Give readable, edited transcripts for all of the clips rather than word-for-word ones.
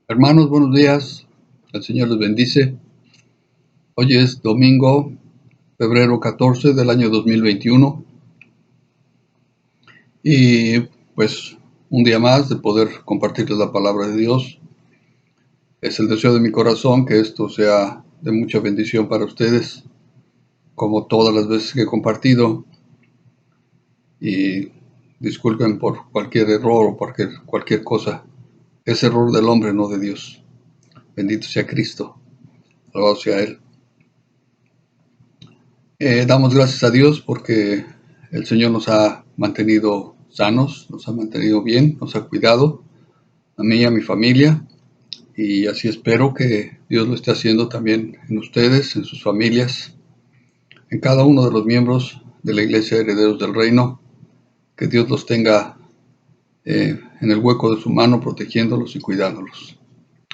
Hermanos, buenos días. El Señor les bendice. Hoy es domingo, febrero 14 del año 2021. Y pues un día más de poder compartirles la palabra de Dios. Es el deseo de mi corazón que esto sea de mucha bendición para ustedes, como todas las veces que he compartido. Y disculpen por cualquier error o por cualquier cosa. Es error del hombre, no de Dios. Bendito sea Cristo. Alabado sea Él. Damos gracias a Dios porque el Señor nos ha mantenido sanos, nos ha mantenido bien, nos ha cuidado, a mí y a mi familia, y así espero que Dios lo esté haciendo también en ustedes, en sus familias, en cada uno de los miembros de la Iglesia Herederos del Reino, que Dios los tenga en el hueco de su mano, protegiéndolos y cuidándolos.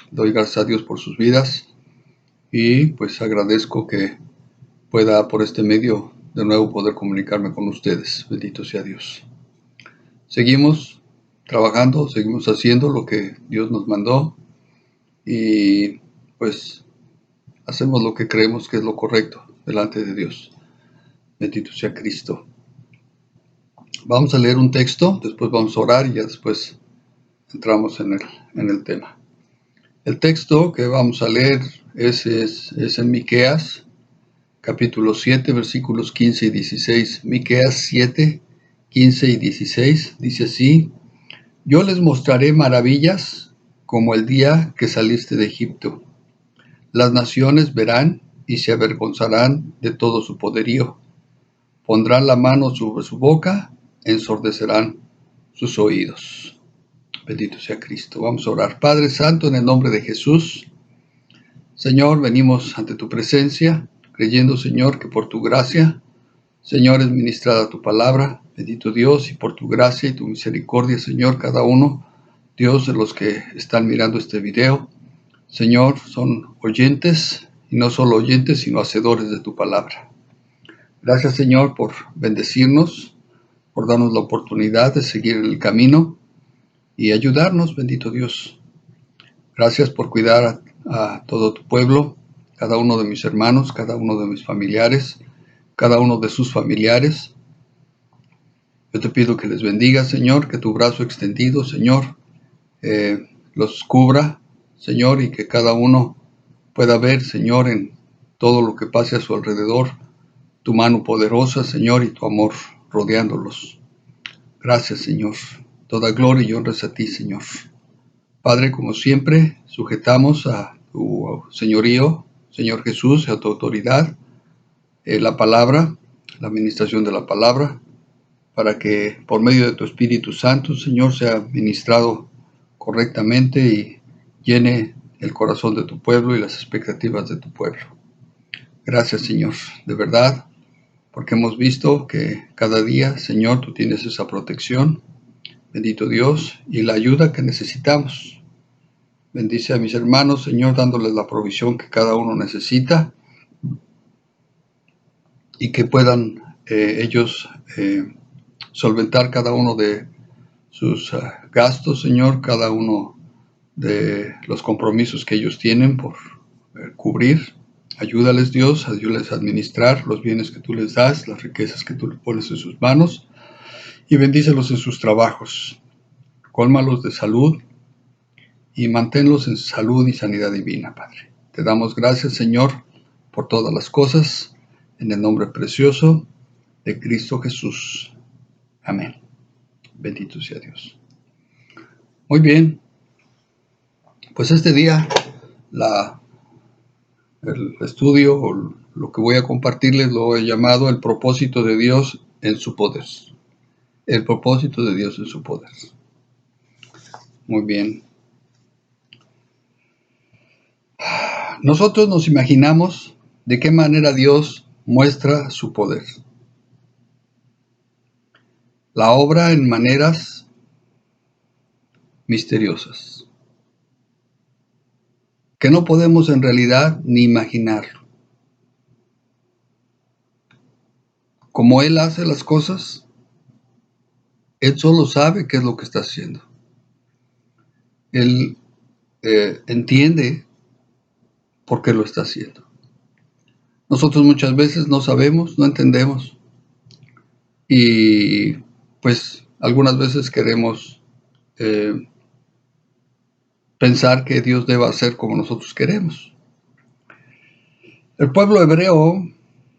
Doy gracias a Dios por sus vidas y pues agradezco que pueda por este medio de nuevo poder comunicarme con ustedes. Bendito sea Dios. Seguimos trabajando, seguimos haciendo lo que Dios nos mandó y pues hacemos lo que creemos que es lo correcto delante de Dios. Bendito sea Cristo. Vamos a leer un texto, después vamos a orar y ya después entramos en el tema. El texto que vamos a leer es en Miqueas, capítulo 7, versículos 15 y 16. Miqueas 7, 15 y 16 dice así: Yo les mostraré maravillas como el día que saliste de Egipto. Las naciones verán y se avergonzarán de todo su poderío. Pondrán la mano sobre su boca, ensordecerán sus oídos. Bendito sea Cristo. Vamos a orar. Padre Santo, en el nombre de Jesús, Señor, venimos ante tu presencia, creyendo, Señor, que por tu gracia, Señor, es ministrada tu palabra. Bendito Dios, y por tu gracia y tu misericordia, Señor, cada uno, Dios, de los que están mirando este video, Señor, son oyentes, y no solo oyentes, sino hacedores de tu palabra. Gracias, Señor, por bendecirnos, por darnos la oportunidad de seguir en el camino y ayudarnos, bendito Dios. Gracias por cuidar a todo tu pueblo, cada uno de mis hermanos, cada uno de mis familiares, cada uno de sus familiares. Yo te pido que les bendiga, Señor, que tu brazo extendido, Señor, los cubra, Señor, y que cada uno pueda ver, Señor, en todo lo que pase a su alrededor, tu mano poderosa, Señor, y tu amor rodeándolos. Gracias, Señor. Toda gloria y honra es a ti, Señor. Padre, como siempre, sujetamos a tu señorío, Señor Jesús, a tu autoridad, la palabra, la administración de la palabra, para que por medio de tu Espíritu Santo, Señor, sea ministrado correctamente y llene el corazón de tu pueblo y las expectativas de tu pueblo. Gracias, Señor, de verdad, porque hemos visto que cada día, Señor, tú tienes esa protección, bendito Dios, y la ayuda que necesitamos. Bendice a mis hermanos, Señor, dándoles la provisión que cada uno necesita y que puedan ellos solventar cada uno de sus gastos, Señor, cada uno de los compromisos que ellos tienen por cubrir. Ayúdales, Dios, ayúdales a administrar los bienes que tú les das, las riquezas que tú les pones en sus manos, y bendícelos en sus trabajos. Cólmalos de salud y manténlos en salud y sanidad divina, Padre. Te damos gracias, Señor, por todas las cosas, en el nombre precioso de Cristo Jesús. Amén. Bendito sea Dios. Muy bien, pues este día el estudio o lo que voy a compartirles lo he llamado el propósito de Dios en su poder. El propósito de Dios en su poder. Muy bien. Nosotros nos imaginamos de qué manera Dios muestra su poder. La obra en maneras misteriosas, que no podemos en realidad ni imaginarlo. Como Él hace las cosas, Él solo sabe qué es lo que está haciendo. Él entiende por qué lo está haciendo. Nosotros muchas veces no sabemos, no entendemos, y pues algunas veces queremos pensar que Dios deba hacer como nosotros queremos. El pueblo hebreo,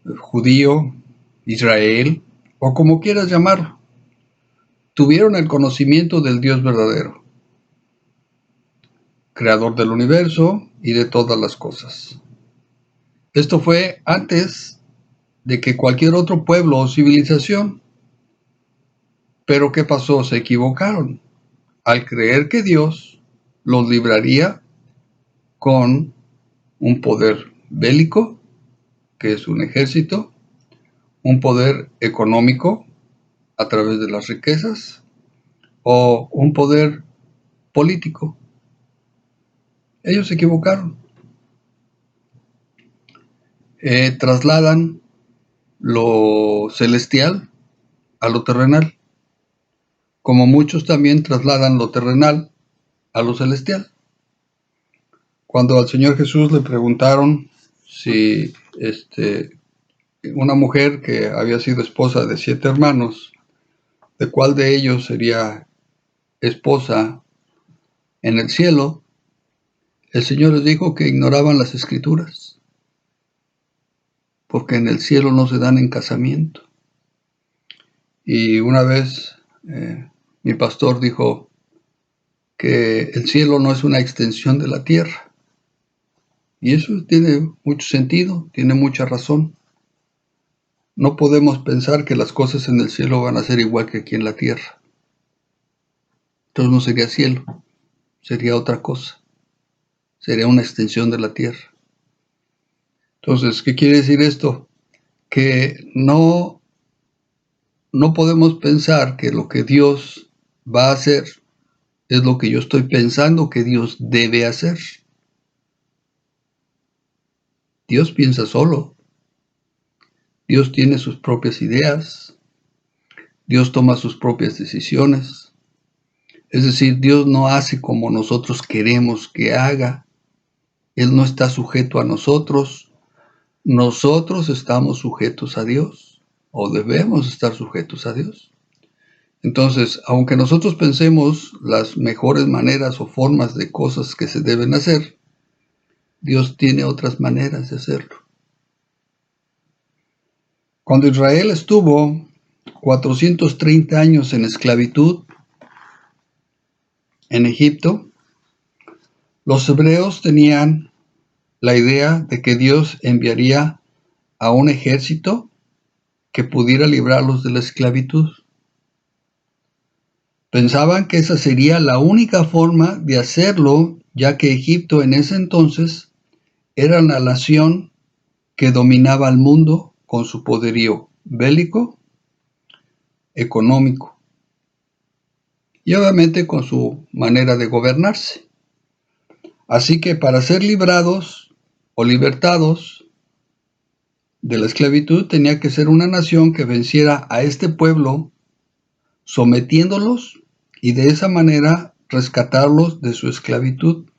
el judío, Israel, o como quieras llamarlo, tuvieron el conocimiento del Dios verdadero, creador del universo y de todas las cosas. Esto fue antes de que cualquier otro pueblo o civilización. Pero ¿qué pasó? Se equivocaron al creer que Dios los libraría con un poder bélico, que es un ejército, un poder económico a través de las riquezas, o un poder político. Ellos se equivocaron. Trasladan lo celestial a lo terrenal, como muchos también trasladan lo terrenal a lo celestial. Cuando al Señor Jesús le preguntaron si una mujer que había sido esposa de 7 hermanos, ¿de cuál de ellos sería esposa en el cielo? El Señor les dijo que ignoraban las escrituras, porque en el cielo no se dan en casamiento. Y una vez mi pastor dijo que el cielo no es una extensión de la tierra. Y eso tiene mucho sentido, tiene mucha razón. No podemos pensar que las cosas en el cielo van a ser igual que aquí en la tierra. Entonces no sería cielo, sería otra cosa. Sería una extensión de la tierra. Entonces, ¿qué quiere decir esto? Que no podemos pensar que lo que Dios va a hacer es lo que yo estoy pensando que Dios debe hacer. Dios piensa solo. Dios tiene sus propias ideas. Dios toma sus propias decisiones. Es decir, Dios no hace como nosotros queremos que haga. Él no está sujeto a nosotros. Nosotros estamos sujetos a Dios, o debemos estar sujetos a Dios. Entonces, aunque nosotros pensemos las mejores maneras o formas de cosas que se deben hacer, Dios tiene otras maneras de hacerlo. Cuando Israel estuvo 430 años en esclavitud en Egipto, los hebreos tenían la idea de que Dios enviaría a un ejército que pudiera librarlos de la esclavitud. Pensaban que esa sería la única forma de hacerlo, ya que Egipto en ese entonces era la nación que dominaba el mundo con su poderío bélico, económico y obviamente con su manera de gobernarse. Así que para ser librados o libertados de la esclavitud tenía que ser una nación que venciera a este pueblo sometiéndolos y de esa manera rescatarlos de su esclavitud.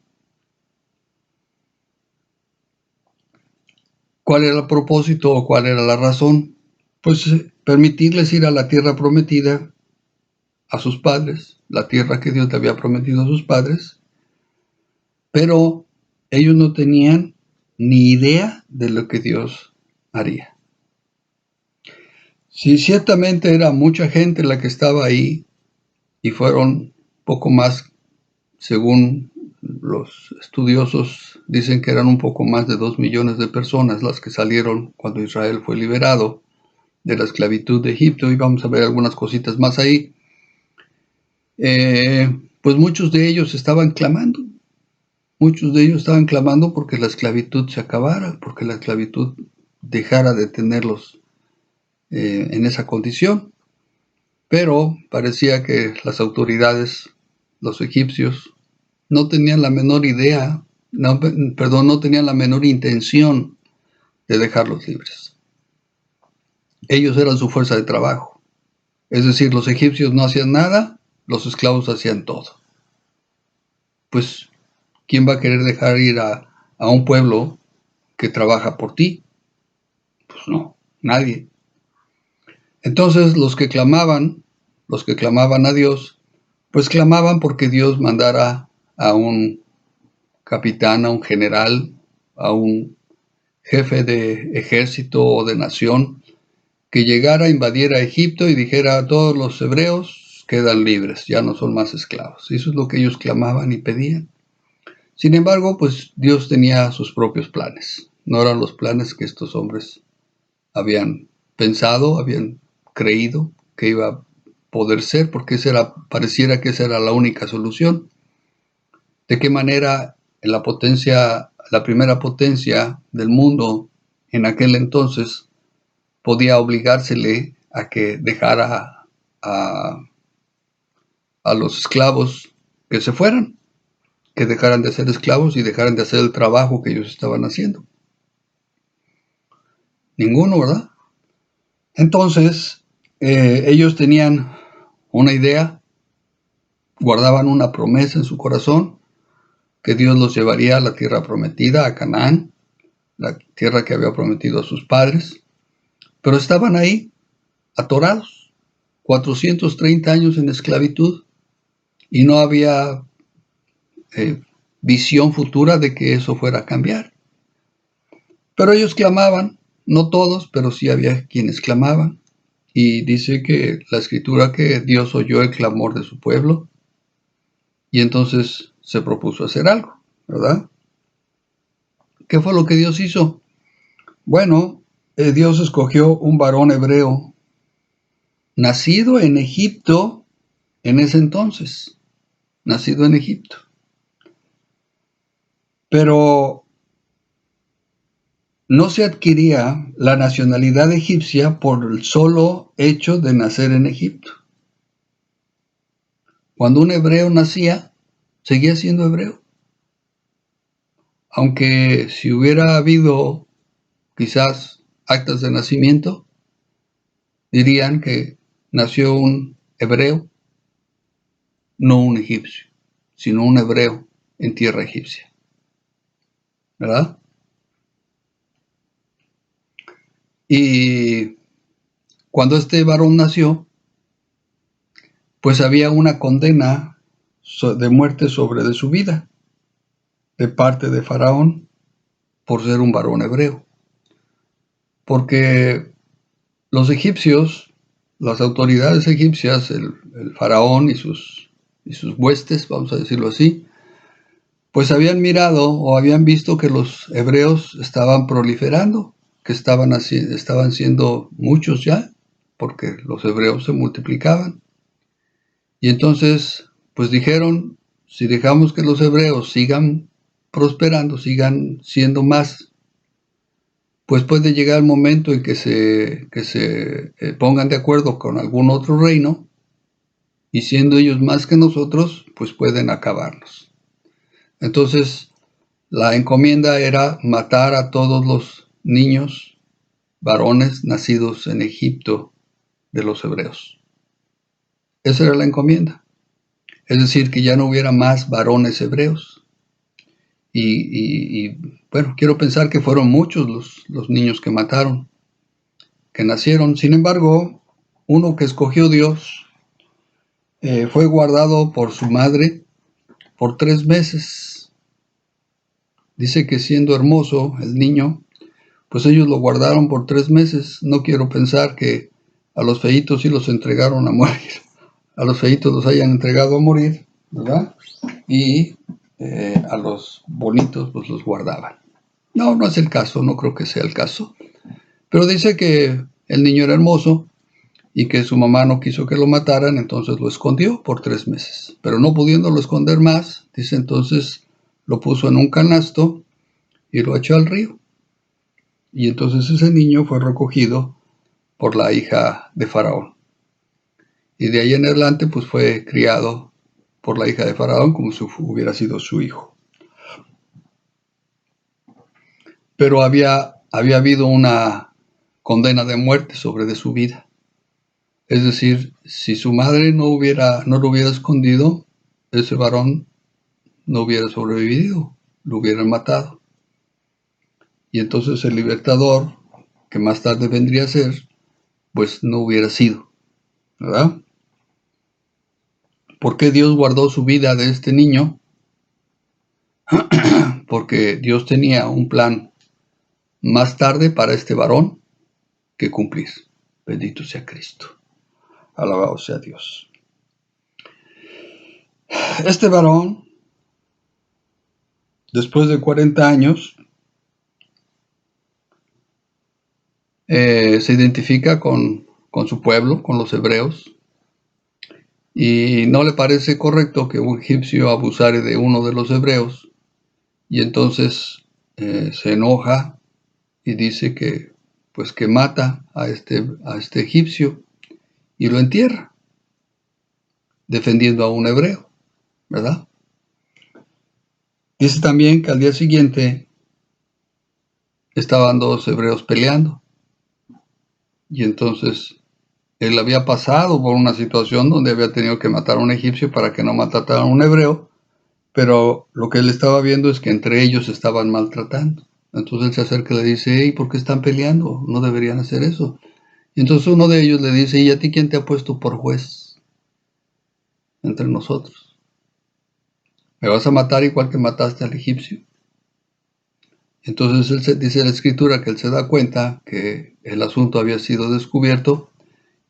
¿Cuál era el propósito o cuál era la razón? Pues permitirles ir a la tierra prometida a sus padres, la tierra que Dios le había prometido a sus padres, pero ellos no tenían ni idea de lo que Dios haría. Sí, ciertamente era mucha gente la que estaba ahí y fueron poco más, según los estudiosos dicen que eran un poco más de 2 millones de personas las que salieron cuando Israel fue liberado de la esclavitud de Egipto, y vamos a ver algunas cositas más ahí. Pues muchos de ellos estaban clamando porque la esclavitud se acabara, porque la esclavitud dejara de tenerlos en esa condición. Pero parecía que las autoridades, los egipcios, no tenían la menor idea, no tenían la menor intención de dejarlos libres. Ellos eran su fuerza de trabajo. Es decir, los egipcios no hacían nada, los esclavos hacían todo. Pues ¿quién va a querer dejar ir a un pueblo que trabaja por ti? Pues no, nadie. Entonces los que clamaban a Dios, pues clamaban porque Dios mandara a un capitán, a un general, a un jefe de ejército o de nación, que llegara, invadiera Egipto y dijera a todos los hebreos quedan libres, ya no son más esclavos. Eso es lo que ellos clamaban y pedían. Sin embargo, pues Dios tenía sus propios planes. No eran los planes que estos hombres habían pensado, habían creído que iba a poder ser, porque pareciera que esa era la única solución. ¿De qué manera en la primera potencia del mundo en aquel entonces, podía obligársele a que dejara a los esclavos que se fueran, que dejaran de ser esclavos y dejaran de hacer el trabajo que ellos estaban haciendo? Ninguno, ¿verdad? Entonces, ellos tenían una idea, guardaban una promesa en su corazón, que Dios los llevaría a la tierra prometida, a Canaán, la tierra que había prometido a sus padres, pero estaban ahí, atorados, 430 años en esclavitud, y no había visión futura de que eso fuera a cambiar. Pero ellos clamaban, no todos, pero sí había quienes clamaban. Y dice que la escritura que Dios oyó el clamor de su pueblo y entonces se propuso hacer algo, ¿verdad? ¿Qué fue lo que Dios hizo? Bueno, Dios escogió un varón hebreo nacido en Egipto en ese entonces, nacido en Egipto. Pero no se adquiría la nacionalidad egipcia por el solo hecho de nacer en Egipto. Cuando un hebreo nacía, seguía siendo hebreo. Aunque si hubiera habido quizás actas de nacimiento, dirían que nació un hebreo, no un egipcio, sino un hebreo en tierra egipcia. ¿Verdad? Y cuando este varón nació, pues había una condena de muerte sobre de su vida, de parte de Faraón, por ser un varón hebreo. Porque los egipcios, las autoridades egipcias, el faraón y sus huestes, vamos a decirlo así, pues habían mirado o habían visto que los hebreos estaban proliferando, que estaban siendo muchos ya, porque los hebreos se multiplicaban. Y entonces, pues dijeron, si dejamos que los hebreos sigan prosperando, sigan siendo más, pues puede llegar el momento en que se pongan de acuerdo con algún otro reino, y siendo ellos más que nosotros, pues pueden acabarnos. Entonces, la encomienda era matar a todos los niños varones nacidos en Egipto de los hebreos. Esa era la encomienda. Es decir, que ya no hubiera más varones hebreos. Y bueno, quiero pensar que fueron muchos los niños que mataron, que nacieron. Sin embargo, uno que escogió Dios fue guardado por su madre por 3 meses. Dice que siendo hermoso el niño, pues ellos lo guardaron por 3 meses. No quiero pensar que a los feitos sí los entregaron a morir. A los feitos los hayan entregado a morir, ¿verdad? Y a los bonitos pues los guardaban. No, no es el caso, no creo que sea el caso. Pero dice que el niño era hermoso y que su mamá no quiso que lo mataran, entonces lo escondió por 3 meses. Pero no pudiéndolo esconder más, dice entonces lo puso en un canasto y lo echó al río. Y entonces ese niño fue recogido por la hija de Faraón. Y de ahí en adelante pues fue criado por la hija de Faraón como si hubiera sido su hijo. Pero había habido una condena de muerte sobre de su vida. Es decir, si su madre no lo hubiera escondido, ese varón no hubiera sobrevivido, lo hubieran matado. Y entonces el libertador, que más tarde vendría a ser, pues no hubiera sido, ¿verdad? ¿Por qué Dios guardó su vida de este niño? Porque Dios tenía un plan más tarde para este varón que cumplir. Bendito sea Cristo. Alabado sea Dios. Este varón, después de 40 años, se identifica con su pueblo, con los hebreos, y no le parece correcto que un egipcio abusare de uno de los hebreos, y entonces se enoja y dice que pues que mata a este egipcio y lo entierra, defendiendo a un hebreo, ¿verdad? Dice también que al día siguiente estaban dos hebreos peleando, y entonces él había pasado por una situación donde había tenido que matar a un egipcio para que no matara a un hebreo, pero lo que él estaba viendo es que entre ellos estaban maltratando. Entonces él se acerca y le dice, hey, ¿por qué están peleando? No deberían hacer eso. Y entonces uno de ellos le dice, ¿y a ti quién te ha puesto por juez entre nosotros? ¿Me vas a matar igual que mataste al egipcio? Entonces dice la escritura que él se da cuenta que el asunto había sido descubierto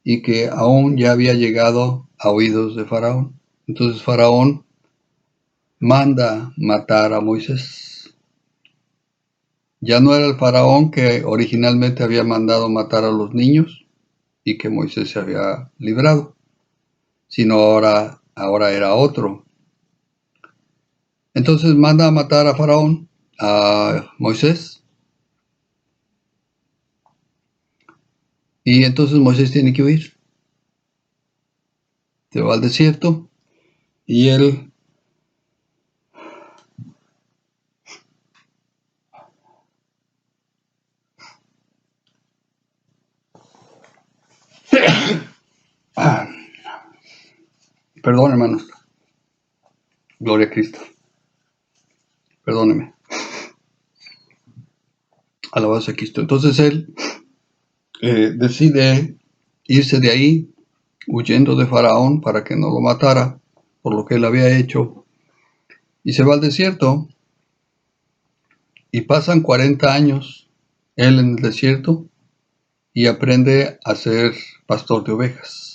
y que aún ya había llegado a oídos de Faraón. Entonces Faraón manda matar a Moisés. Ya no era el Faraón que originalmente había mandado matar a los niños y que Moisés se había librado, sino ahora era otro. Entonces manda a matar a Faraón, a Moisés, y entonces Moisés tiene que huir. Se va al desierto y él perdón, hermanos, gloria a Cristo, perdóneme, alabado sea Cristo. Entonces él decide irse de ahí, huyendo de Faraón para que no lo matara por lo que él había hecho, y se va al desierto, y pasan 40 años él en el desierto, y aprende a ser pastor de ovejas.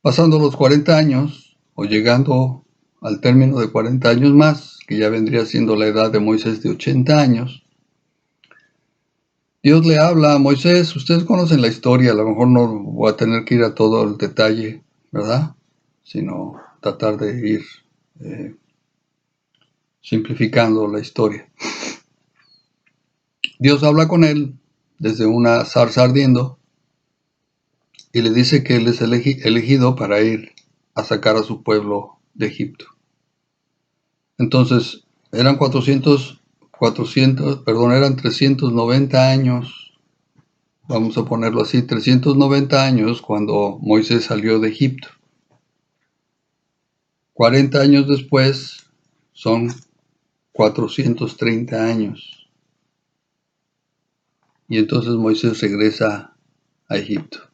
Pasando los 40 años, o llegando al término de 40 años más, que ya vendría siendo la edad de Moisés de 80 años, Dios le habla a Moisés. Ustedes conocen la historia, a lo mejor no voy a tener que ir a todo el detalle, ¿verdad? Sino tratar de ir simplificando la historia. Dios habla con él desde una zarza ardiendo y le dice que él es elegido para ir a sacar a su pueblo de Egipto. Entonces, eran 390 años, vamos a ponerlo así, 390 años cuando Moisés salió de Egipto. 40 años después son 430 años. Y entonces Moisés regresa a Egipto.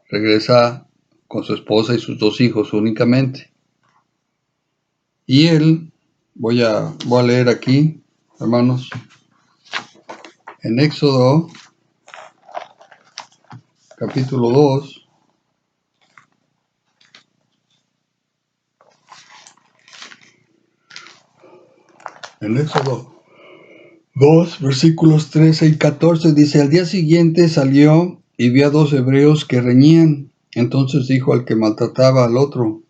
Regresa con su esposa y sus dos hijos únicamente. Y él, voy a leer aquí, hermanos, en Éxodo, capítulo 2, en Éxodo 2, versículos 13 y 14, dice, al día siguiente salió y vio a dos hebreos que reñían. Entonces dijo al que maltrataba al otro,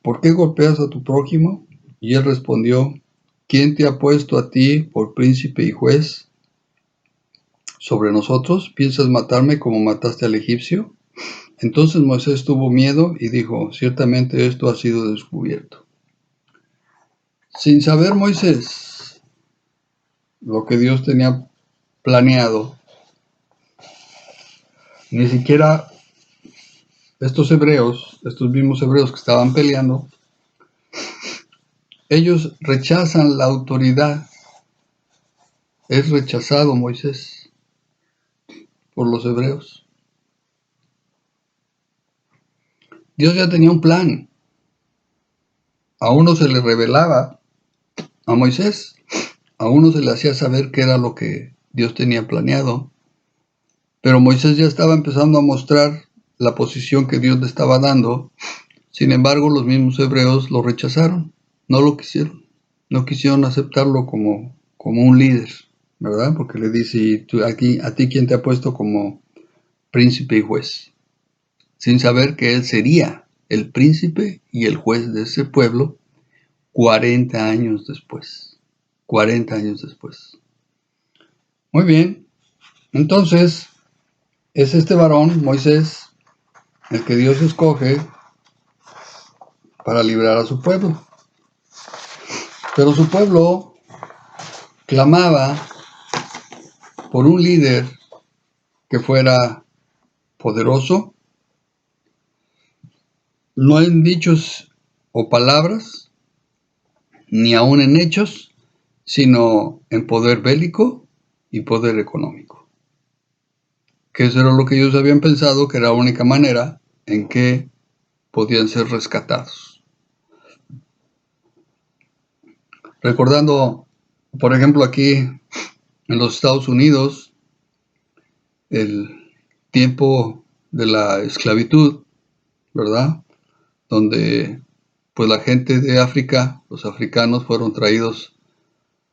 ¿por qué golpeas a tu prójimo? Y él respondió, ¿quién te ha puesto a ti por príncipe y juez sobre nosotros? ¿Piensas matarme como mataste al egipcio? Entonces Moisés tuvo miedo y dijo, ciertamente esto ha sido descubierto. Sin saber Moisés lo que Dios tenía planeado, ni siquiera estos hebreos, estos mismos hebreos que estaban peleando, ellos rechazan la autoridad. Es rechazado Moisés por los hebreos. Dios ya tenía un plan. A uno se le revelaba a Moisés, a uno se le hacía saber qué era lo que Dios tenía planeado, pero Moisés ya estaba empezando a mostrar la posición que Dios le estaba dando. Sin embargo, los mismos hebreos lo rechazaron, no lo quisieron, no quisieron aceptarlo como un líder, ¿verdad? Porque le dice, ¿a ti quién te ha puesto como príncipe y juez? Sin saber que él sería el príncipe y el juez de ese pueblo 40 años después. 40 años después. Muy bien, entonces es este varón, Moisés, el que Dios escoge para librar a su pueblo. Pero su pueblo clamaba por un líder que fuera poderoso, no en dichos o palabras, ni aún en hechos, sino en poder bélico y poder económico. Que eso era lo que ellos habían pensado que era la única manera en que podían ser rescatados. Recordando, por ejemplo, aquí en los Estados Unidos, el tiempo de la esclavitud, ¿verdad? Donde pues la gente de África, los africanos, fueron traídos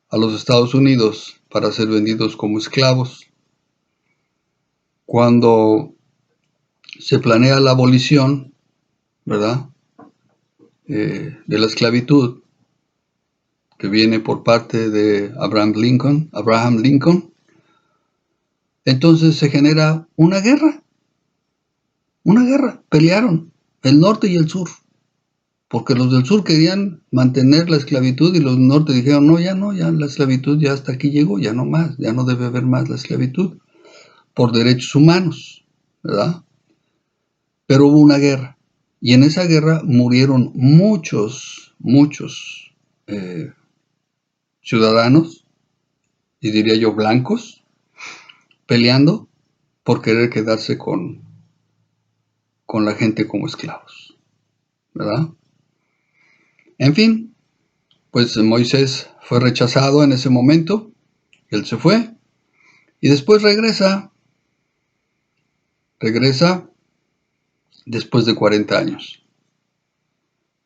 a los Estados Unidos para ser vendidos como esclavos. Cuando se planea la abolición, ¿verdad? De la esclavitud, que viene por parte de Abraham Lincoln, entonces se genera una guerra, pelearon el norte y el sur, porque los del sur querían mantener la esclavitud y los del norte dijeron, no, ya la esclavitud ya hasta aquí llegó, ya no más, ya no debe haber más la esclavitud, por derechos humanos, ¿verdad? Pero hubo una guerra, y en esa guerra murieron muchos ciudadanos, y diría yo blancos, peleando por querer quedarse con la gente como esclavos, ¿verdad? En fin, pues Moisés fue rechazado en ese momento, él se fue, y después regresa después de 40 años.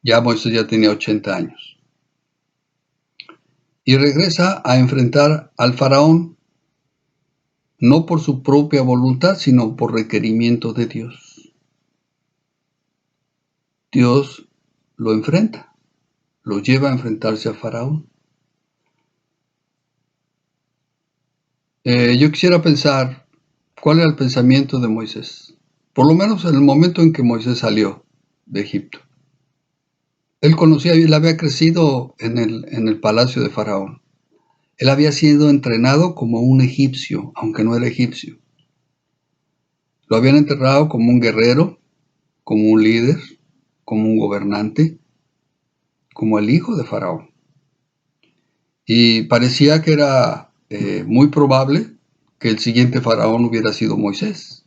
Ya Moisés ya tenía 80 años. Y regresa a enfrentar al faraón, no por su propia voluntad, sino por requerimiento de Dios. Dios lo enfrenta, lo lleva a enfrentarse a faraón. Yo quisiera pensar cuál era el pensamiento de Moisés, por lo menos en el momento en que Moisés salió de Egipto. Él conocía, él había crecido en el palacio de faraón. Él había sido entrenado como un egipcio, aunque no era egipcio. Lo habían enterrado como un guerrero, como un líder, como un gobernante, como el hijo de faraón. Y parecía que era muy probable que el siguiente faraón hubiera sido Moisés.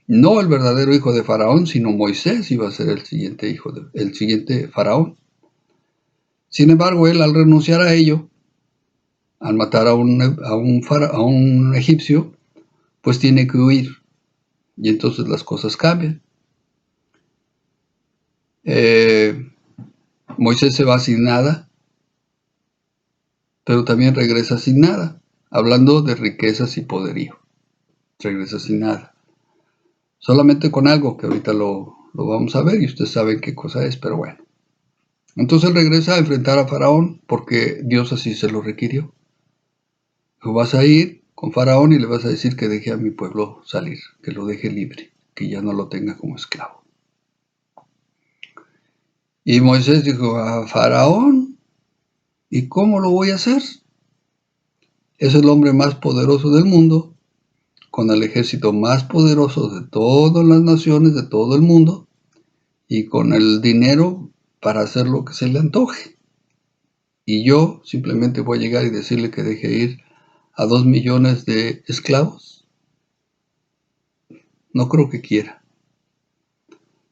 No el verdadero hijo de faraón, sino Moisés iba a ser el siguiente faraón. Sin embargo, él al renunciar a ello, al matar a un egipcio, pues tiene que huir. Y entonces las cosas cambian. Moisés se va sin nada, pero también regresa sin nada, hablando de riquezas y poderío. Regresa sin nada. Solamente con algo que ahorita lo vamos a ver y ustedes saben qué cosa es, pero bueno. Entonces él regresa a enfrentar a Faraón porque Dios así se lo requirió. Dijo, vas a ir con Faraón y le vas a decir que deje a mi pueblo salir, que lo deje libre, que ya no lo tenga como esclavo. Y Moisés dijo, a Faraón, ¿y cómo lo voy a hacer? Es el hombre más poderoso del mundo, con el ejército más poderoso de todas las naciones, de todo el mundo, y con el dinero para hacer lo que se le antoje. Y yo simplemente voy a llegar y decirle que deje ir a 2 millones de esclavos. No creo que quiera.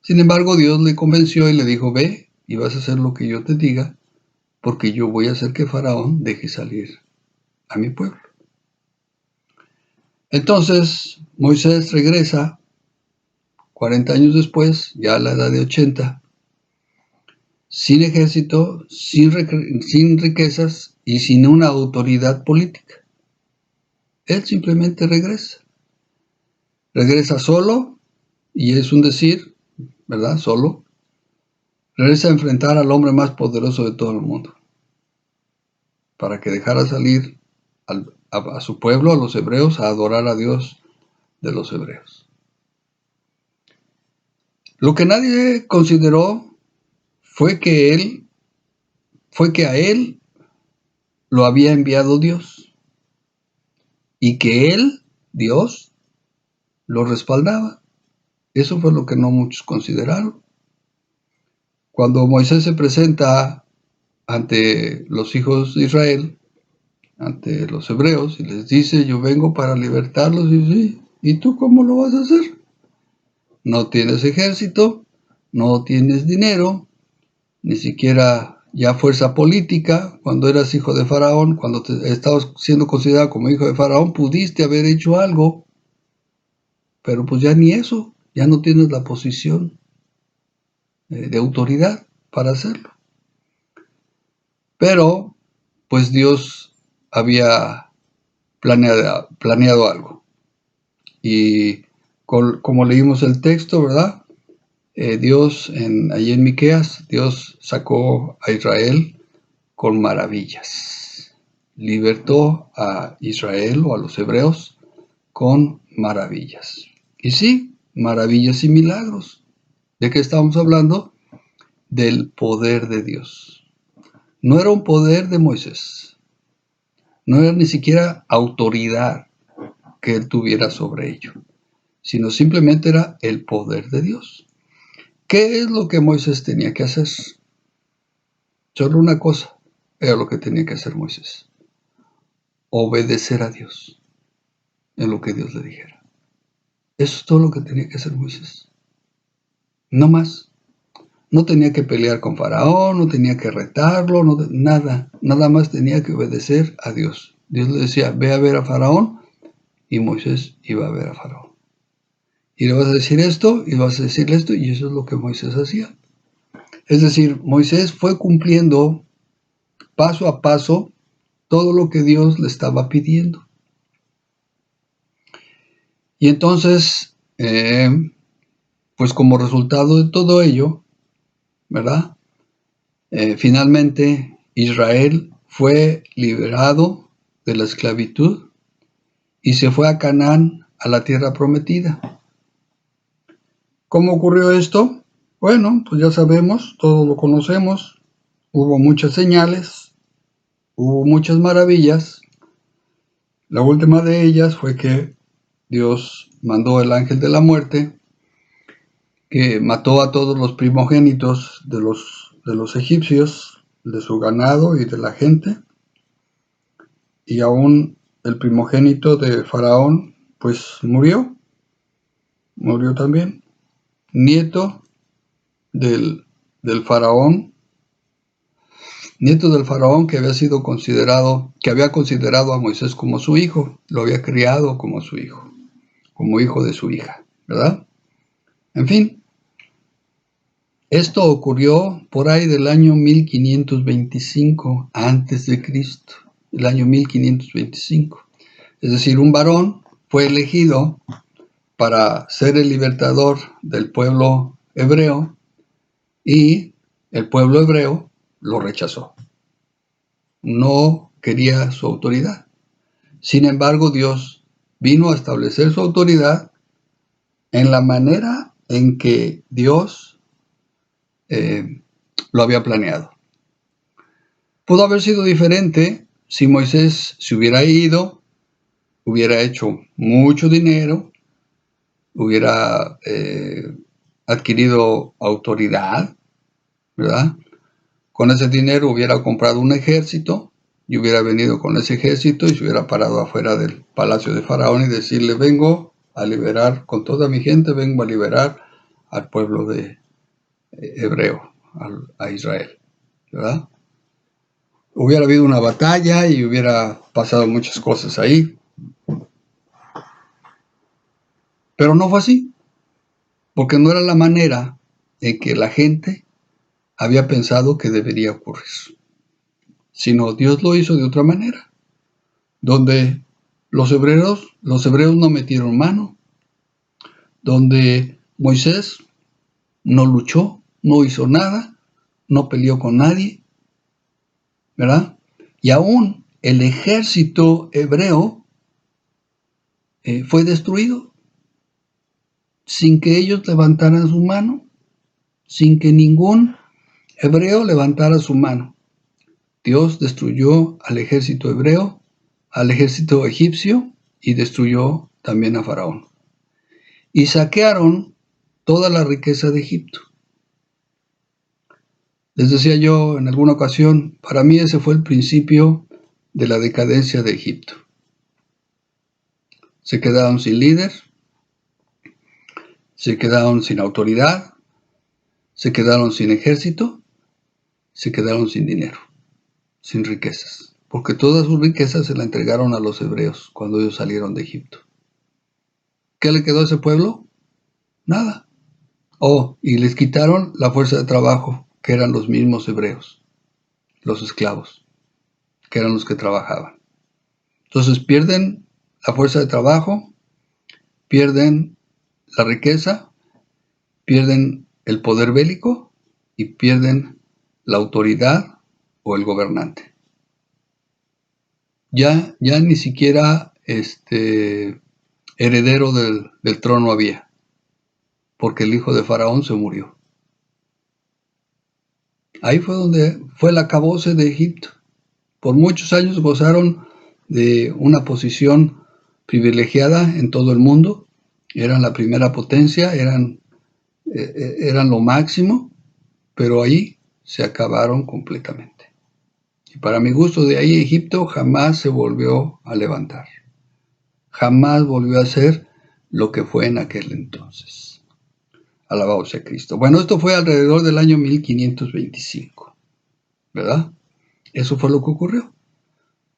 Sin embargo, Dios le convenció y le dijo, ve y vas a hacer lo que yo te diga, porque yo voy a hacer que Faraón deje salir a mi pueblo. Entonces, Moisés regresa 40 años después, ya a la edad de 80, sin ejército, sin riquezas y sin una autoridad política. Él simplemente regresa. Regresa solo, y es un decir, ¿verdad? Solo. Regresa a enfrentar al hombre más poderoso de todo el mundo, para que dejara salir a su pueblo, a los hebreos, a adorar a Dios de los hebreos. Lo que nadie consideró fue que a él lo había enviado Dios y que él, Dios, lo respaldaba. Eso fue lo que no muchos consideraron. Cuando Moisés se presenta ante los hijos de Israel, ante los hebreos, y les dice, yo vengo para libertarlos, y sí, ¿y tú cómo lo vas a hacer? No tienes ejército, no tienes dinero, ni siquiera ya fuerza política. Cuando eras hijo de Faraón, cuando estabas siendo considerado como hijo de Faraón, pudiste haber hecho algo, pero pues ya ni eso, ya no tienes la posición de autoridad para hacerlo. Pero pues Dios había planeado algo. Y como leímos el texto, ¿verdad? Dios, allí en Miqueas, Dios sacó a Israel con maravillas. Libertó a Israel o a los hebreos con maravillas. Y sí, maravillas y milagros. ¿De qué estamos hablando? Del poder de Dios. No era un poder de Moisés. No era ni siquiera autoridad que él tuviera sobre ello, sino simplemente era el poder de Dios. ¿Qué es lo que Moisés tenía que hacer? Solo una cosa era lo que tenía que hacer Moisés: obedecer a Dios en lo que Dios le dijera. Eso es todo lo que tenía que hacer Moisés. No más. No tenía que pelear con Faraón, no tenía que retarlo, nada más tenía que obedecer a Dios. Dios le decía, ve a ver a Faraón, y Moisés iba a ver a Faraón. Y le vas a decir esto, y vas a decirle esto, y eso es lo que Moisés hacía. Es decir, Moisés fue cumpliendo paso a paso todo lo que Dios le estaba pidiendo. Y entonces, pues como resultado de todo ello, ¿verdad? Finalmente Israel fue liberado de la esclavitud y se fue a Canaán, a la tierra prometida. ¿Cómo ocurrió esto? Bueno, pues ya sabemos, todos lo conocemos. Hubo muchas señales, hubo muchas maravillas. La última de ellas fue que Dios mandó el ángel de la muerte, que mató a todos los primogénitos de los egipcios, de su ganado y de la gente, y aún el primogénito de Faraón, pues murió también, nieto del faraón, que había considerado a Moisés como su hijo, lo había criado como su hijo, como hijo de su hija, ¿verdad? En fin, esto ocurrió por ahí del año 1525 antes de Cristo, el año 1525. Es decir, un varón fue elegido para ser el libertador del pueblo hebreo y el pueblo hebreo lo rechazó. No quería su autoridad. Sin embargo, Dios vino a establecer su autoridad en la manera en que Dios lo había planeado. Pudo haber sido diferente si Moisés se hubiera ido, hubiera hecho mucho dinero, hubiera adquirido autoridad, ¿verdad? Con ese dinero hubiera comprado un ejército y hubiera venido con ese ejército y se hubiera parado afuera del palacio de Faraón y decirle: vengo a liberar, con toda mi gente, vengo a liberar al pueblo de hebreo, a Israel, ¿verdad? Hubiera habido una batalla y hubiera pasado muchas cosas ahí. Pero no fue así, porque no era la manera en que la gente había pensado que debería ocurrir, sino Dios lo hizo de otra manera, donde los hebreos no metieron mano, donde Moisés no luchó, no hizo nada, no peleó con nadie, ¿verdad? Y aún el ejército hebreo fue destruido sin que ellos levantaran su mano, sin que ningún hebreo levantara su mano. Dios destruyó al ejército hebreo, al ejército egipcio, y destruyó también a Faraón. Y saquearon toda la riqueza de Egipto. Les decía yo en alguna ocasión, para mí ese fue el principio de la decadencia de Egipto. Se quedaron sin líder, se quedaron sin autoridad, se quedaron sin ejército, se quedaron sin dinero, sin riquezas, porque todas sus riquezas se la entregaron a los hebreos cuando ellos salieron de Egipto. ¿Qué le quedó a ese pueblo? Nada. Y les quitaron la fuerza de trabajo, que eran los mismos hebreos, los esclavos, que eran los que trabajaban. Entonces pierden la fuerza de trabajo, pierden la riqueza, pierden el poder bélico y pierden la autoridad o el gobernante. Ya ni siquiera heredero del trono había, porque el hijo de Faraón se murió. Ahí fue donde fue el acabose de Egipto. Por muchos años gozaron de una posición privilegiada en todo el mundo. Eran la primera potencia, eran lo máximo, pero ahí se acabaron completamente. Y para mi gusto, de ahí Egipto jamás se volvió a levantar. Jamás volvió a ser lo que fue en aquel entonces. Alabado sea Cristo. Bueno, esto fue alrededor del año 1525, ¿verdad? Eso fue lo que ocurrió.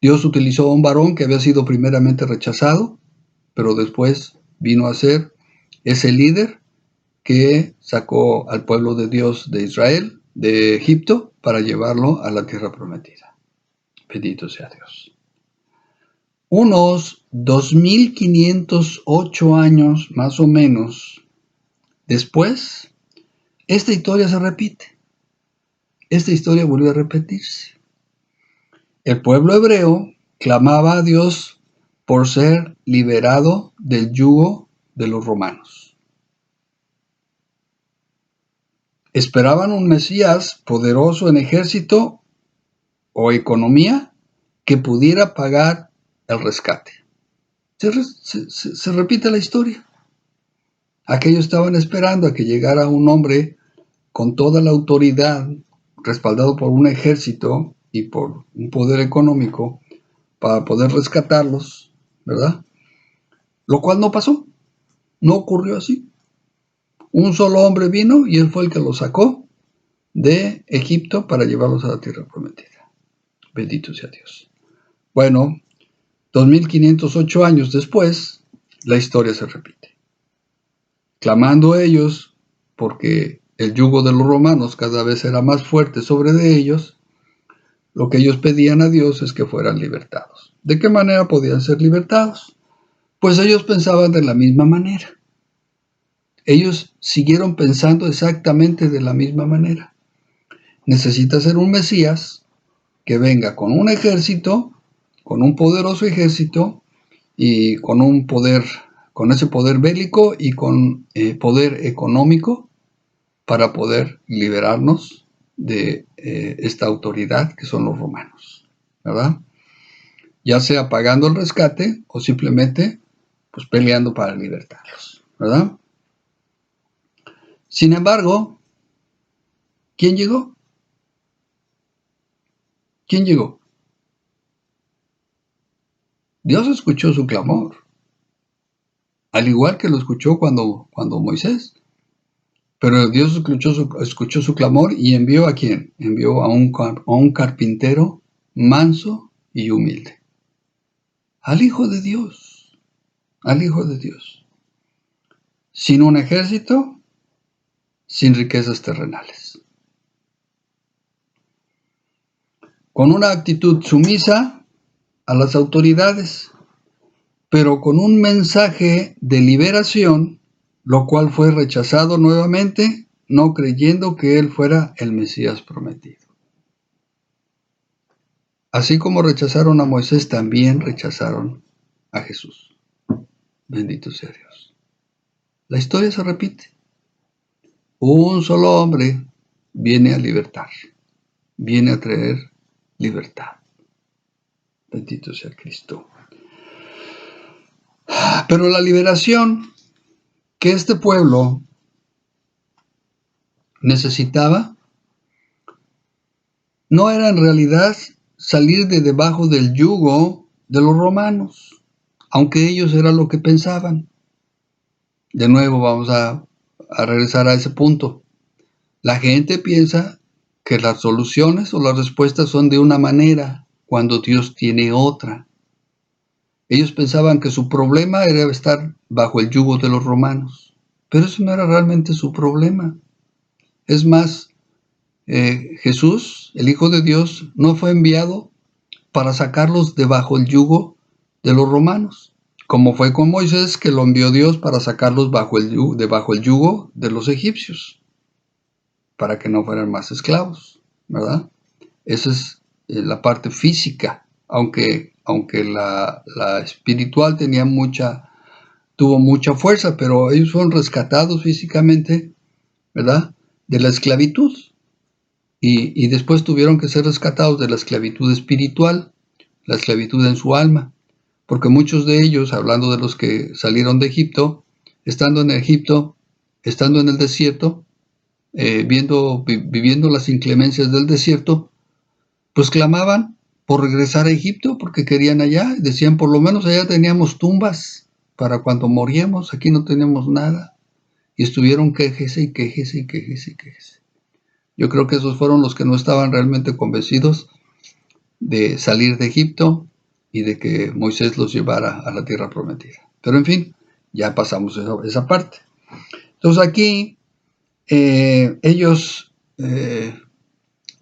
Dios utilizó a un varón que había sido primeramente rechazado, pero después vino a ser ese líder que sacó al pueblo de Dios de Israel, de Egipto, para llevarlo a la tierra prometida. Bendito sea Dios. Unos 2508 años más o menos después, esta historia se repite. Esta historia volvió a repetirse. El pueblo hebreo clamaba a Dios por ser liberado del yugo de los romanos. Esperaban un Mesías poderoso en ejército o economía que pudiera pagar el rescate. Se repite la historia. Aquellos estaban esperando a que llegara un hombre con toda la autoridad, respaldado por un ejército y por un poder económico, para poder rescatarlos, ¿verdad? Lo cual no pasó, no ocurrió así. Un solo hombre vino y él fue el que los sacó de Egipto para llevarlos a la tierra prometida. Bendito sea Dios. Bueno, 2508 años después, la historia se repite. Clamando a ellos, porque el yugo de los romanos cada vez era más fuerte sobre de ellos, lo que ellos pedían a Dios es que fueran libertados. ¿De qué manera podían ser libertados? Pues ellos pensaban de la misma manera. Ellos siguieron pensando exactamente de la misma manera. Necesita ser un Mesías que venga con un ejército, con un poderoso ejército y con ese poder bélico y con poder económico para poder liberarnos de esta autoridad que son los romanos, ¿verdad? ya sea pagando el rescate o simplemente pues peleando para libertarlos, ¿verdad? Sin embargo, ¿quién llegó? ¿Quién llegó? Dios escuchó su clamor, al igual que lo escuchó cuando Moisés. Pero Dios escuchó su clamor y envió ¿a quién? Envió a un carpintero manso y humilde. Al Hijo de Dios. Al Hijo de Dios. Sin un ejército, sin riquezas terrenales. Con una actitud sumisa a las autoridades, pero con un mensaje de liberación, lo cual fue rechazado nuevamente, no creyendo que él fuera el Mesías prometido. Así como rechazaron a Moisés, también rechazaron a Jesús. Bendito sea Dios. La historia se repite. Un solo hombre viene a libertar, viene a traer libertad. Bendito sea Cristo. Pero la liberación que este pueblo necesitaba no era en realidad salir de debajo del yugo de los romanos, aunque ellos era lo que pensaban. De nuevo vamos a regresar a ese punto. La gente piensa que las soluciones o las respuestas son de una manera cuando Dios tiene otra. Ellos pensaban que su problema era estar bajo el yugo de los romanos, pero eso no era realmente su problema. Es más, Jesús, el Hijo de Dios, no fue enviado para sacarlos de bajo el yugo de los romanos, como fue con Moisés, que lo envió Dios para sacarlos bajo el yugo de los egipcios, para que no fueran más esclavos, ¿verdad? Esa es la parte física, aunque la espiritual tuvo mucha fuerza, pero ellos fueron rescatados físicamente, ¿verdad? De la esclavitud. Y después tuvieron que ser rescatados de la esclavitud espiritual, la esclavitud en su alma, porque muchos de ellos, hablando de los que salieron de Egipto, estando en el desierto, viviendo las inclemencias del desierto, pues clamaban por regresar a Egipto porque querían allá. Decían, por lo menos allá teníamos tumbas para cuando moríamos, aquí no tenemos nada. Y estuvieron quejese y quejese y quejese y quejese. Yo creo que esos fueron los que no estaban realmente convencidos de salir de Egipto y de que Moisés los llevara a la tierra prometida. Pero en fin, ya pasamos esa parte. Entonces aquí ellos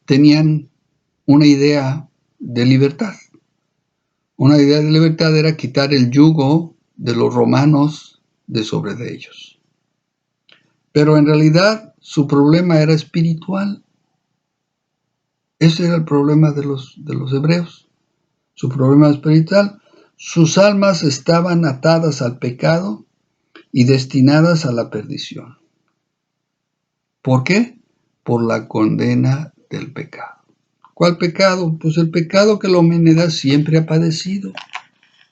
tenían una idea de libertad. Una idea de libertad era quitar el yugo de los romanos de sobre de ellos. Pero en realidad su problema era espiritual. Ese era el problema de los hebreos. Su problema espiritual. Sus almas estaban atadas al pecado y destinadas a la perdición. ¿Por qué? Por la condena del pecado. ¿Cuál pecado? Pues el pecado que la humanidad siempre ha padecido,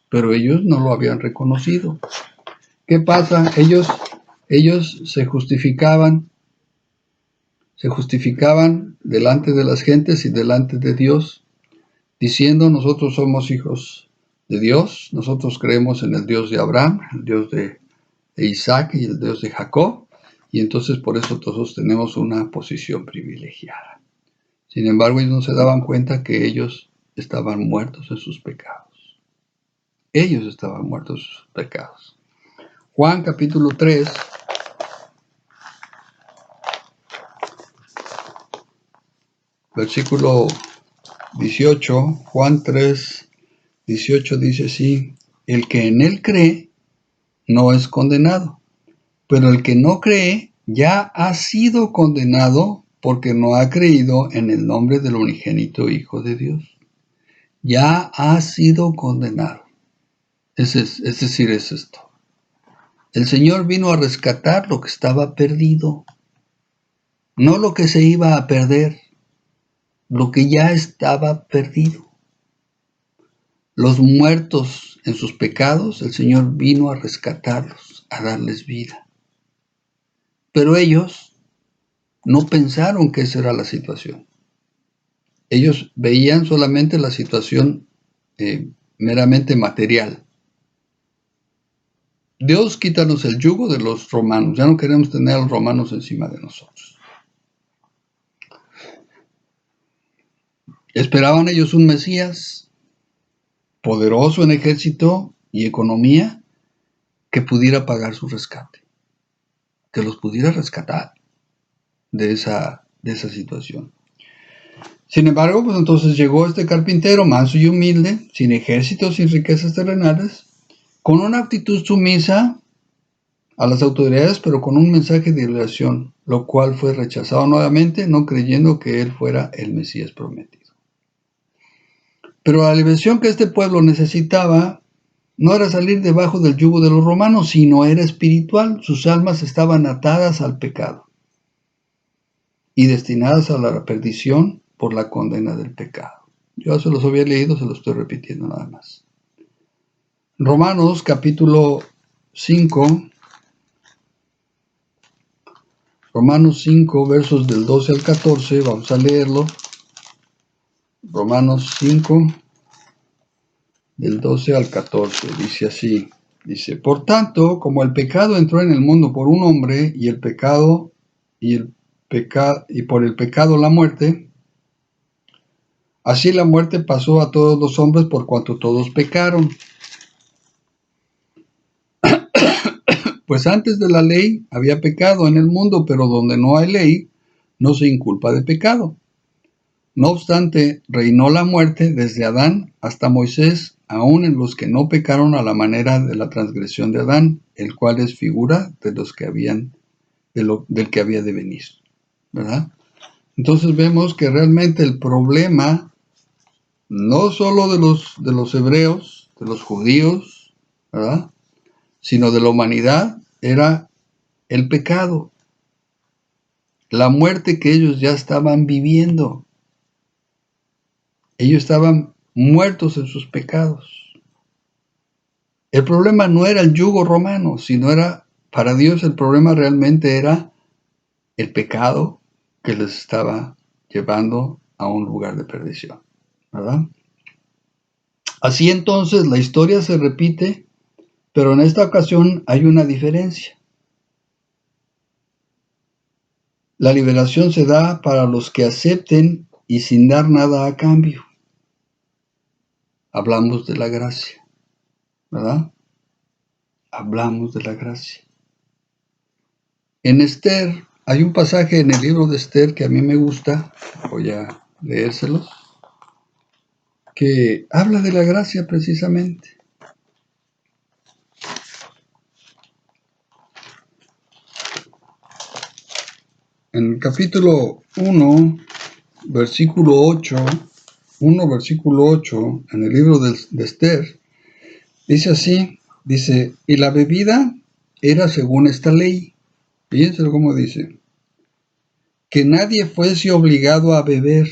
pero ellos no lo habían reconocido. ¿Qué pasa? Ellos se justificaban delante de las gentes y delante de Dios, diciendo, nosotros somos hijos de Dios, nosotros creemos en el Dios de Abraham, el Dios de Isaac y el Dios de Jacob, y entonces por eso todos tenemos una posición privilegiada. Sin embargo, ellos no se daban cuenta que ellos estaban muertos en sus pecados. Ellos estaban muertos en sus pecados. Juan capítulo 3, versículo 18, Juan 3, 18 dice así, el que en él cree no es condenado, pero el que no cree ya ha sido condenado porque no ha creído en el nombre del unigénito Hijo de Dios. Ya ha sido condenado. Es decir, es esto. El Señor vino a rescatar lo que estaba perdido, no lo que se iba a perder, lo que ya estaba perdido. Los muertos en sus pecados, el Señor vino a rescatarlos, a darles vida. Pero ellos no pensaron que esa era la situación. Ellos veían solamente la situación meramente material. Dios, quítanos el yugo de los romanos. Ya no queremos tener a los romanos encima de nosotros. Esperaban ellos un Mesías poderoso en ejército y economía que pudiera pagar su rescate, que los pudiera rescatar de esa situación. Sin embargo, pues entonces llegó este carpintero manso y humilde, sin ejército, sin riquezas terrenales, con una actitud sumisa a las autoridades, pero con un mensaje de liberación, lo cual fue rechazado nuevamente, no creyendo que él fuera el Mesías prometido. Pero la liberación que este pueblo necesitaba no era salir debajo del yugo de los romanos, sino era espiritual. Sus almas estaban atadas al pecado y destinadas a la perdición por la condena del pecado. Yo se los había leído, se los estoy repitiendo nada más. Romanos capítulo 5, Romanos 5, versos del 12 al 14, vamos a leerlo. Romanos 5, del 12 al 14, dice así. Dice, por tanto, como el pecado entró en el mundo por un hombre, y por el pecado la muerte, así la muerte pasó a todos los hombres por cuanto todos pecaron. Pues antes de la ley había pecado en el mundo, pero donde no hay ley, no se inculpa de pecado. No obstante, reinó la muerte desde Adán hasta Moisés, aun en los que no pecaron a la manera de la transgresión de Adán, el cual es figura de los que del que había de venir, ¿verdad? Entonces vemos que realmente el problema no solo de los hebreos, de los judíos, ¿verdad?, sino de la humanidad, era el pecado, la muerte que ellos ya estaban viviendo. Ellos estaban muertos en sus pecados. El problema no era el yugo romano, sino para Dios el problema realmente era el pecado que les estaba llevando a un lugar de perdición, ¿verdad? Así entonces la historia se repite, pero en esta ocasión hay una diferencia. La liberación se da para los que acepten y sin dar nada a cambio. Hablamos de la gracia, ¿verdad? Hablamos de la gracia. En Esther, hay un pasaje en el libro de Esther que a mí me gusta, voy a leérselos, que habla de la gracia precisamente. En el capítulo 1, versículo 8, en el libro de Esther, dice así, dice, y la bebida era según esta ley. Fíjense cómo dice, que nadie fuese obligado a beber,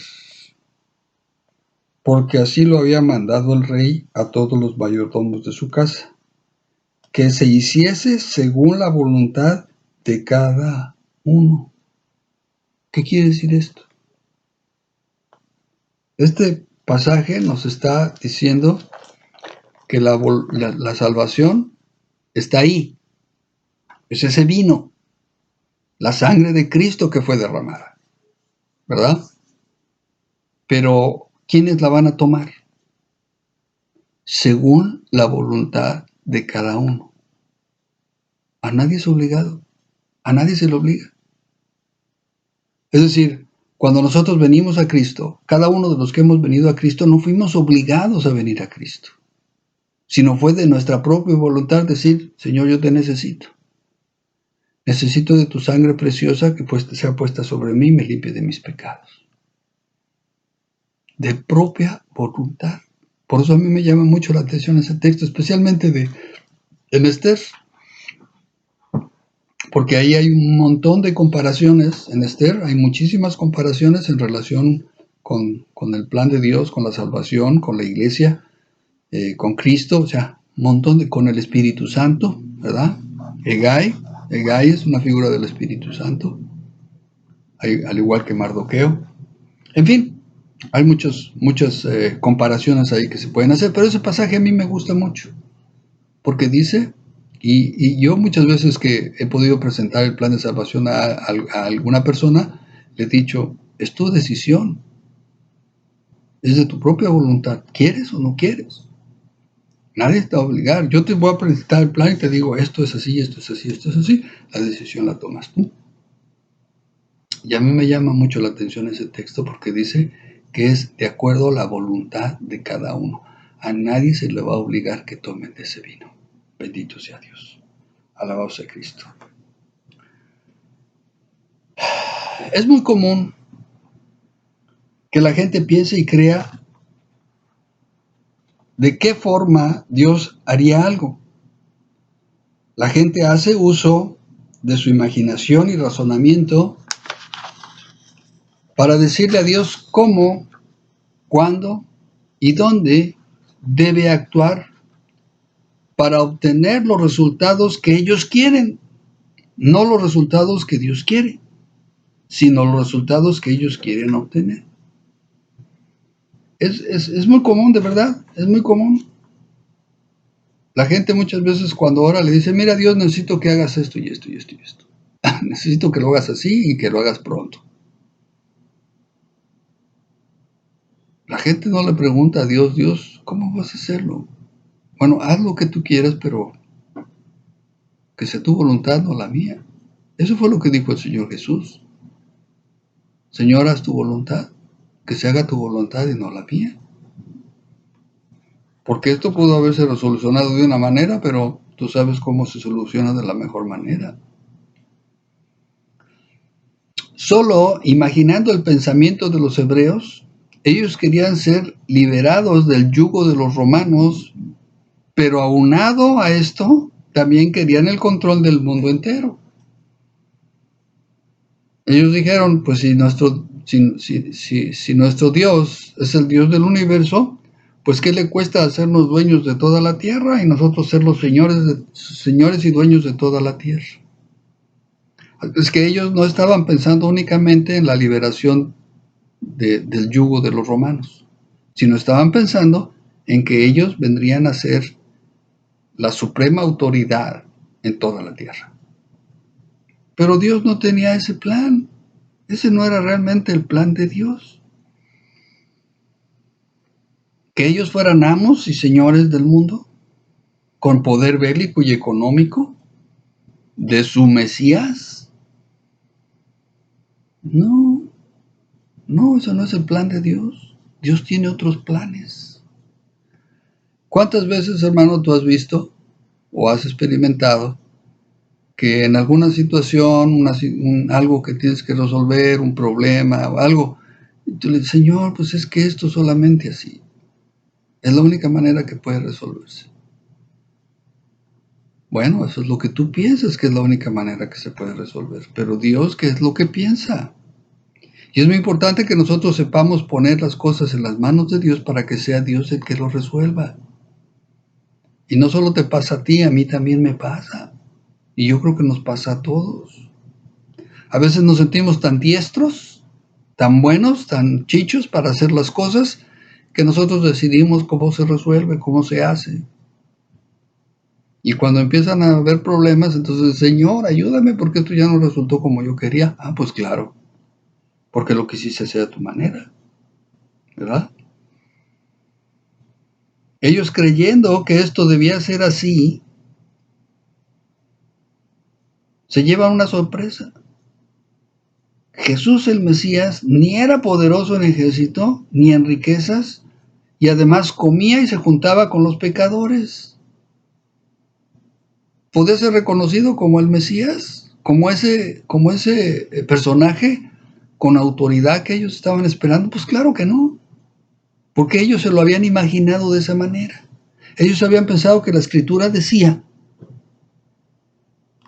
porque así lo había mandado el rey a todos los mayordomos de su casa, que se hiciese según la voluntad de cada uno. ¿Qué quiere decir esto? Este pasaje nos está diciendo que la salvación está ahí. Es ese vino, la sangre de Cristo que fue derramada, ¿verdad? Pero, ¿quiénes la van a tomar? Según la voluntad de cada uno. A nadie es obligado, a nadie se le obliga. Es decir, cuando nosotros venimos a Cristo, cada uno de los que hemos venido a Cristo no fuimos obligados a venir a Cristo, sino fue de nuestra propia voluntad decir, Señor, yo te necesito. Necesito de tu sangre preciosa que sea puesta sobre mí y me limpie de mis pecados. De propia voluntad. Por eso a mí me llama mucho la atención ese texto, especialmente en Esther. Porque ahí hay un montón de comparaciones en Esther, hay muchísimas comparaciones en relación con el plan de Dios, con la salvación, con la iglesia, con Cristo, o sea, un montón con el Espíritu Santo, ¿verdad? Hegai es una figura del Espíritu Santo, al igual que Mardoqueo. En fin, hay muchas comparaciones ahí que se pueden hacer, pero ese pasaje a mí me gusta mucho, porque dice, y yo muchas veces que he podido presentar el plan de salvación a alguna persona, le he dicho, es tu decisión, es de tu propia voluntad, ¿quieres o no quieres? Nadie te va a obligar. Yo te voy a presentar el plan y te digo, esto es así, esto es así, esto es así. La decisión la tomas tú. Y a mí me llama mucho la atención ese texto porque dice que es de acuerdo a la voluntad de cada uno. A nadie se le va a obligar que tomen de ese vino. Bendito sea Dios. Alabado sea Cristo. Es muy común que la gente piense y crea de qué forma Dios haría algo. La gente hace uso de su imaginación y razonamiento para decirle a Dios cómo, cuándo y dónde debe actuar para obtener los resultados que ellos quieren, no los resultados que Dios quiere, sino los resultados que ellos quieren obtener. Es muy común, de verdad, es muy común. La gente muchas veces cuando ora le dice, mira Dios, necesito que hagas esto y esto y esto y esto. Necesito que lo hagas así y que lo hagas pronto. La gente no le pregunta a Dios, Dios, ¿cómo vas a hacerlo? Bueno, haz lo que tú quieras, pero que sea tu voluntad, no la mía. Eso fue lo que dijo el Señor Jesús. Señor, haz tu voluntad, que se haga tu voluntad y no la mía. Porque esto pudo haberse resolucionado de una manera, pero tú sabes cómo se soluciona de la mejor manera. Solo imaginando el pensamiento de los hebreos, ellos querían ser liberados del yugo de los romanos, pero aunado a esto, también querían el control del mundo entero. Ellos dijeron, pues si nuestro Dios es el Dios del universo, pues ¿qué le cuesta hacernos dueños de toda la tierra y nosotros ser los señores y dueños de toda la tierra? Es que ellos no estaban pensando únicamente en la liberación del yugo de los romanos, sino estaban pensando en que ellos vendrían a ser la suprema autoridad en toda la tierra. Pero Dios no tenía ese plan. Ese no era realmente el plan de Dios. Que ellos fueran amos y señores del mundo, con poder bélico y económico, de su Mesías. No, eso no es el plan de Dios. Dios tiene otros planes. ¿Cuántas veces, hermano, tú has visto o has experimentado que en alguna situación, algo que tienes que resolver, un problema o algo, y tú le dices, Señor, pues es que esto solamente así. Es la única manera que puede resolverse. Bueno, eso es lo que tú piensas que es la única manera que se puede resolver. Pero Dios, ¿qué es lo que piensa? Y es muy importante que nosotros sepamos poner las cosas en las manos de Dios para que sea Dios el que lo resuelva. Y no solo te pasa a ti, a mí también me pasa. Y yo creo que nos pasa a todos. A veces nos sentimos tan diestros, tan buenos, tan chichos para hacer las cosas, que nosotros decidimos cómo se resuelve, cómo se hace. Y cuando empiezan a haber problemas, entonces, Señor, ayúdame porque esto ya no resultó como yo quería. Ah, pues claro, porque lo quisiste hacer a tu manera, ¿verdad? Ellos creyendo que esto debía ser así, se llevan una sorpresa. Jesús el Mesías ni era poderoso en ejército, ni en riquezas, y además comía y se juntaba con los pecadores. ¿Podía ser reconocido como el Mesías? ¿Como ese personaje con autoridad que ellos estaban esperando? Pues claro que no, porque ellos se lo habían imaginado de esa manera. Ellos habían pensado que la Escritura decía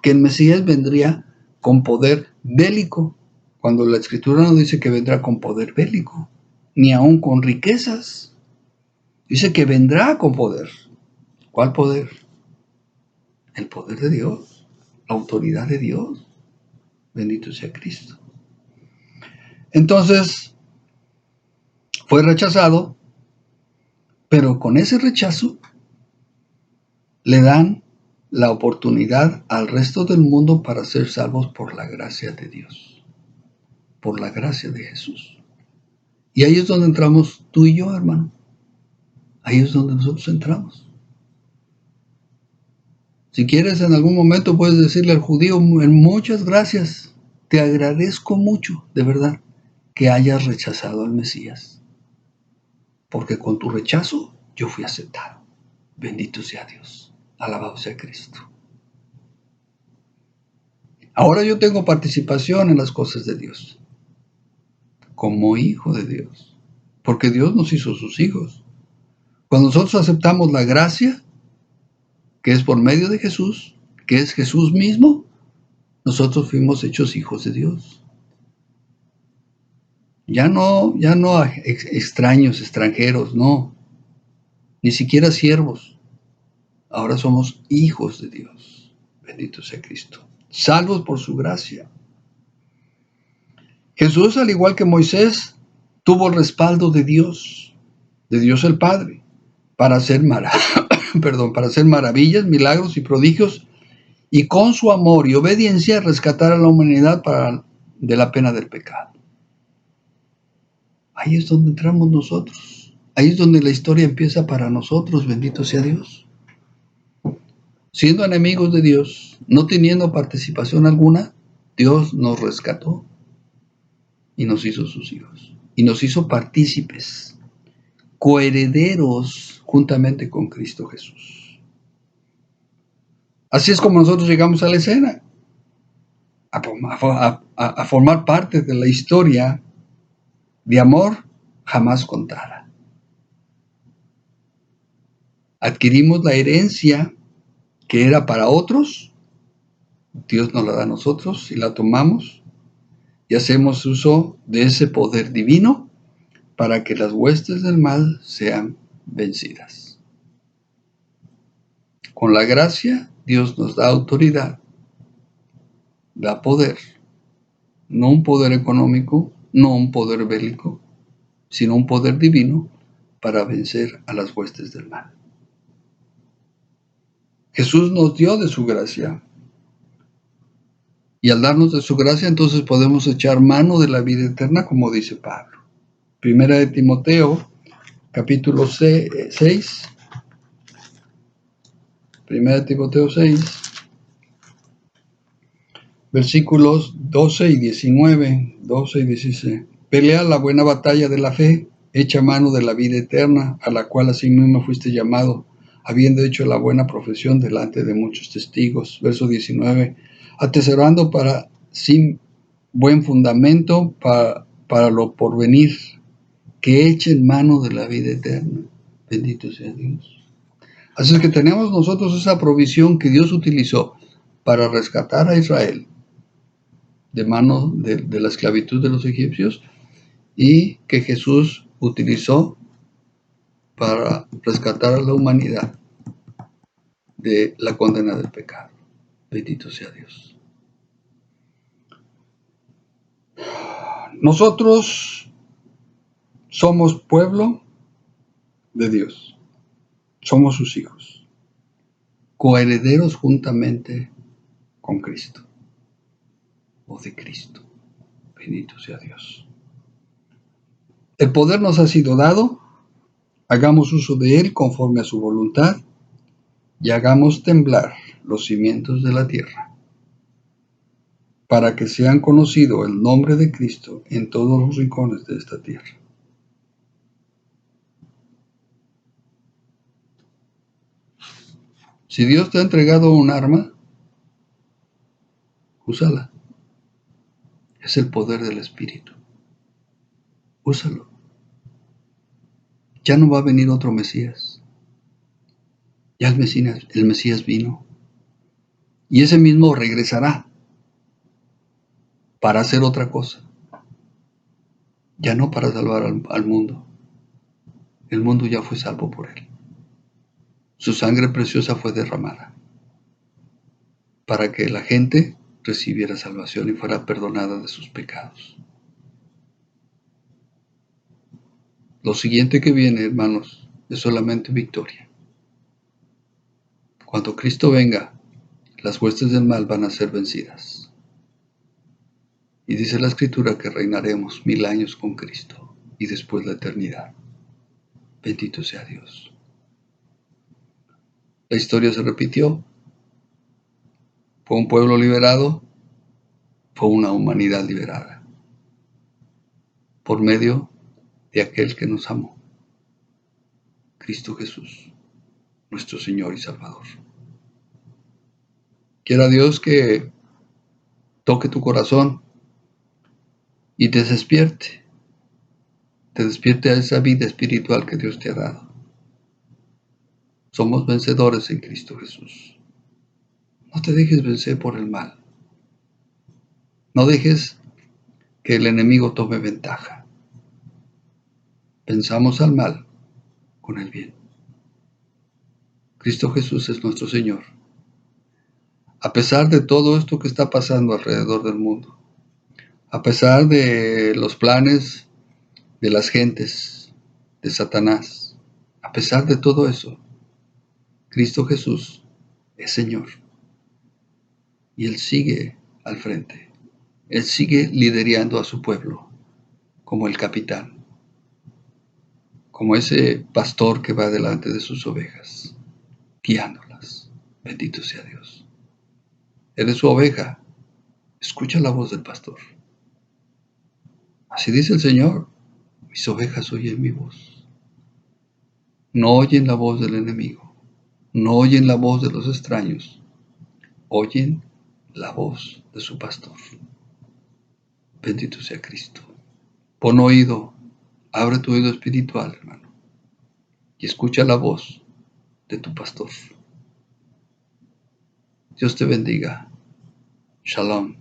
que el Mesías vendría con poder bélico, cuando la Escritura no dice que vendrá con poder bélico, ni aún con riquezas. Dice que vendrá con poder. ¿Cuál poder? El poder de Dios, la autoridad de Dios. Bendito sea Cristo. Entonces, fue rechazado, pero con ese rechazo le dan la oportunidad al resto del mundo para ser salvos por la gracia de Dios, por la gracia de Jesús. Y ahí es donde entramos tú y yo, hermano. Ahí es donde nosotros entramos. Si quieres, en algún momento puedes decirle al judío, muchas gracias, te agradezco mucho, de verdad, que hayas rechazado al Mesías, porque con tu rechazo yo fui aceptado. Bendito sea Dios, alabado sea Cristo. Ahora yo tengo participación en las cosas de Dios, como hijo de Dios, porque Dios nos hizo sus hijos. Cuando nosotros aceptamos la gracia, que es por medio de Jesús, que es Jesús mismo, nosotros fuimos hechos hijos de Dios. Ya no extraños, extranjeros, no, ni siquiera siervos. Ahora somos hijos de Dios. Bendito sea Cristo. Salvos por su gracia. Jesús, al igual que Moisés, tuvo el respaldo de Dios el Padre, para hacer, para hacer maravillas, milagros y prodigios, y con su amor y obediencia rescatar a la humanidad de la pena del pecado. Ahí es donde entramos nosotros. Ahí es donde la historia empieza para nosotros, bendito sea Dios. Siendo enemigos de Dios, no teniendo participación alguna, Dios nos rescató y nos hizo sus hijos. Y nos hizo partícipes, coherederos juntamente con Cristo Jesús. Así es como nosotros llegamos a la escena, a formar parte de la historia de amor jamás contada. Adquirimos la herencia que era para otros, Dios nos la da a nosotros y la tomamos y hacemos uso de ese poder divino para que las huestes del mal sean vencidas. Con la gracia, Dios nos da autoridad, da poder, no un poder económico, no un poder bélico, sino un poder divino para vencer a las huestes del mal. Jesús nos dio de su gracia. Y al darnos de su gracia, entonces podemos echar mano de la vida eterna, como dice Pablo. Primera de Timoteo, capítulo 6. Primera de Timoteo 6, versículos 12 y 19, 12 y 16. Pelea la buena batalla de la fe, echa mano de la vida eterna, a la cual asimismo fuiste llamado, habiendo hecho la buena profesión delante de muchos testigos. Verso 19. Atesorando para sí buen fundamento para lo porvenir, que echen mano de la vida eterna. Bendito sea Dios. Así es que tenemos nosotros esa provisión que Dios utilizó para rescatar a Israel de mano de la esclavitud de los egipcios y que Jesús utilizó para rescatar a la humanidad de la condena del pecado. Bendito sea Dios. Nosotros somos pueblo de Dios. Somos sus hijos, coherederos juntamente con Cristo o de Cristo. Bendito sea Dios. El poder nos ha sido dado, hagamos uso de él conforme a su voluntad y hagamos temblar los cimientos de la tierra, para que sean conocido el nombre de Cristo en todos los rincones de esta tierra. Si Dios te ha entregado un arma, úsala. Es el poder del Espíritu. Úsalo. Ya no va a venir otro Mesías. Ya el Mesías vino. Y ese mismo regresará para hacer otra cosa. Ya no para salvar al mundo, el mundo ya fue salvo por él. Su sangre preciosa fue derramada para que la gente recibiera salvación y fuera perdonada de sus pecados. Lo siguiente que viene, hermanos, es solamente victoria. Cuando Cristo venga, las huestes del mal van a ser vencidas. Y dice la Escritura que reinaremos 1000 años con Cristo y después la eternidad. Bendito sea Dios. La historia se repitió. Fue un pueblo liberado, fue una humanidad liberada, por medio de aquel que nos amó, Cristo Jesús, nuestro Señor y Salvador. Quiera Dios que toque tu corazón y te despierte a esa vida espiritual que Dios te ha dado. Somos vencedores en Cristo Jesús. No te dejes vencer por el mal. No dejes que el enemigo tome ventaja. Pensamos al mal con el bien. Cristo Jesús es nuestro Señor. A pesar de todo esto que está pasando alrededor del mundo, a pesar de los planes de las gentes, de Satanás, a pesar de todo eso, Cristo Jesús es Señor. Y Él sigue al frente. Él sigue liderando a su pueblo como el capitán, como ese pastor que va delante de sus ovejas, guiándolas. Bendito sea Dios. Eres su oveja. Escucha la voz del pastor. Así dice el Señor. Mis ovejas oyen mi voz. No oyen la voz del enemigo. No oyen la voz de los extraños. Oyen la voz de su pastor. Bendito sea Cristo. Pon oído. Abre tu oído espiritual, hermano. Y escucha la voz de tu pastor. Dios te bendiga. Shalom.